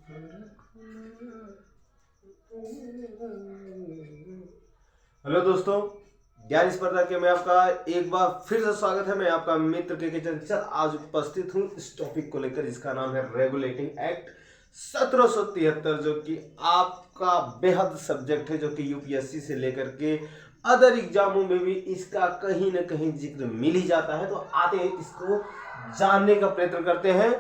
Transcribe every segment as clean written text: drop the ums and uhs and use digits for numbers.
Hello दोस्तों, ज्ञान स्पर्धा के में आपका एक बार फिर से स्वागत है। मैं आपका मित्र के चंचल आज उपस्थित हूं इस टॉपिक को लेकर जिसका नाम है रेगुलेटिंग एक्ट 1773, जो कि आपका बेहद सब्जेक्ट है, जो कि यूपीएससी से लेकर के अदर एग्जामों में भी इसका कहीं ना कहीं जिक्र मिल ही जाता है। तो आते हैं इसको जानने का प्रयत्न करते हैं,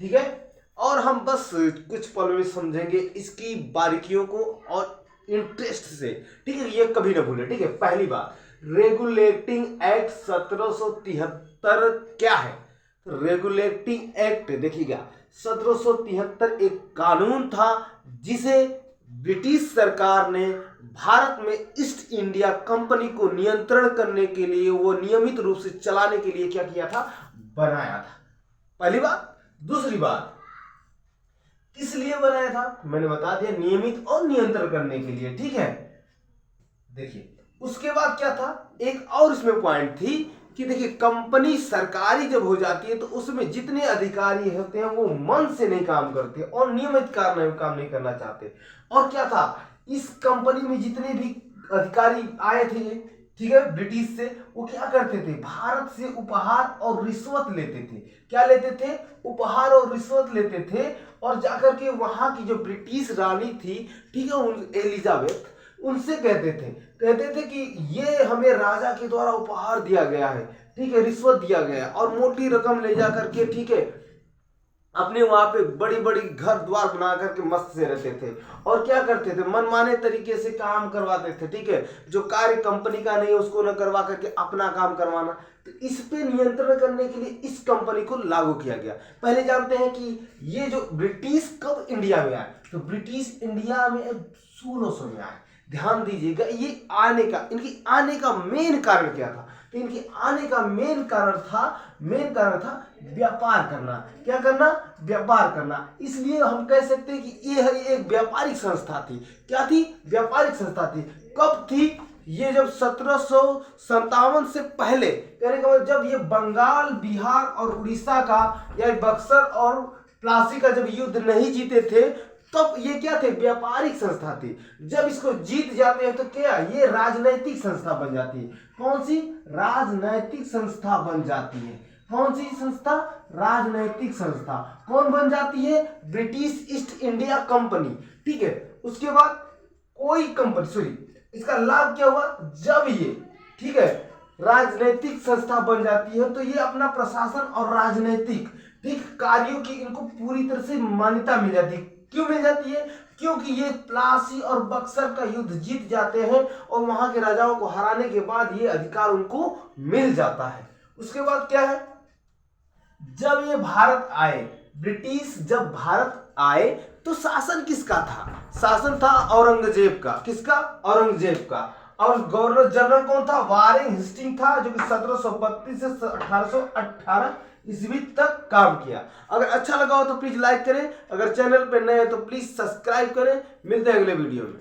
ठीक है। और हम बस कुछ पल में समझेंगे इसकी बारीकियों को और इंटरेस्ट से, ठीक है। ये कभी ना भूले, ठीक है। पहली बात, रेगुलेटिंग एक्ट 1773 क्या है? रेगुलेटिंग एक्ट देखिएगा, 1773 एक कानून था जिसे ब्रिटिश सरकार ने भारत में ईस्ट इंडिया कंपनी को नियंत्रण करने के लिए, वो नियमित रूप से चलाने के लिए क्या किया था? बनाया था। पहली बात। दूसरी बात, किस लिए बनाया था? मैंने बता दिया, नियमित और नियंत्रण करने के लिए, ठीक है। देखिए उसके बाद क्या था, एक और इसमें पॉइंट थी कि देखिए कंपनी सरकारी जब हो जाती है तो उसमें जितने अधिकारी होते हैं वो मन से नहीं काम करते और नियमित काम नहीं करना चाहते। और क्या था, इस कंपनी में जितने भी अधिकारी आए थे, ठीक है, ब्रिटिश से, वो क्या करते थे? भारत से उपहार और रिश्वत लेते थे। क्या लेते थे? उपहार और रिश्वत लेते थे। और जाकर के वहां की जो ब्रिटिश रानी थी, ठीक है, एलिजाबेथ, उनसे कहते थे कि ये हमें राजा के द्वारा उपहार दिया गया है, ठीक है, रिश्वत दिया गया है, और मोटी रकम ले जा करके, ठीक है, अपने वहां पे बड़ी बड़ी घर द्वार बना करके मस्त से रहते थे। और क्या करते थे? मनमाने तरीके से काम करवाते थे, ठीक है। जो कार्य कंपनी का नहीं उसको न करवा करके अपना काम करवाना। तो इस पे नियंत्रण करने के लिए इस कंपनी को लागू किया गया। पहले जानते हैं कि ये जो ब्रिटिश कब इंडिया में आए? तो ब्रिटिश इंडिया में 1600 में आए। ध्यान दीजिएगा, ये आने का, इनकी आने का मेन कारण क्या था? तो इनके आने का मेन कारण था व्यापार करना। क्या करना? व्यापार करना। इसलिए हम कह सकते हैं कि ये एक व्यापारिक संस्था थी। क्या थी? व्यापारिक संस्था थी। कब थी ये? जब 1757 से पहले, कहने का मतलब जब ये बंगाल, बिहार और उड़ीसा का, या बक्सर और प्लासी का जब युद्ध नहीं जीते थे, तब ये क्या थे? व्यापारिक संस्था थी। जब इसको जीत जाते हैं तो क्या, ये राजनैतिक संस्था बन जाती है। कौन सी? राजनैतिक संस्था बन जाती है। कौन सी संस्था? राजनैतिक संस्था। कौन बन जाती है? ब्रिटिश ईस्ट इंडिया कंपनी, ठीक है। उसके बाद कोई कंपनी, सॉरी, इसका लाभ क्या हुआ? जब ये, ठीक है, राजनैतिक संस्था बन जाती है तो ये अपना प्रशासन और राजनैतिक, ठीक, कार्यों की इनको पूरी तरह से मान्यता मिल जाती है। क्यों मिल जाती है? क्योंकि ये प्लासी और बक्सर का युद्ध जीत जाते हैं और वहां के राजाओं को हराने के बाद ये अधिकार उनको मिल जाता है। उसके बाद क्या है, जब ये भारत आए, ब्रिटिश जब भारत आए तो शासन किसका था? शासन था औरंगजेब का। किसका? औरंगजेब का। और गवर्नर जनरल कौन था? वारेन हेस्टिंग था, जो कि 1732 से 1818 ईस्वी तक काम किया। अगर अच्छा लगा हो तो प्लीज लाइक करें, अगर चैनल पे नए हैं तो प्लीज सब्सक्राइब करें। मिलते हैं अगले वीडियो में।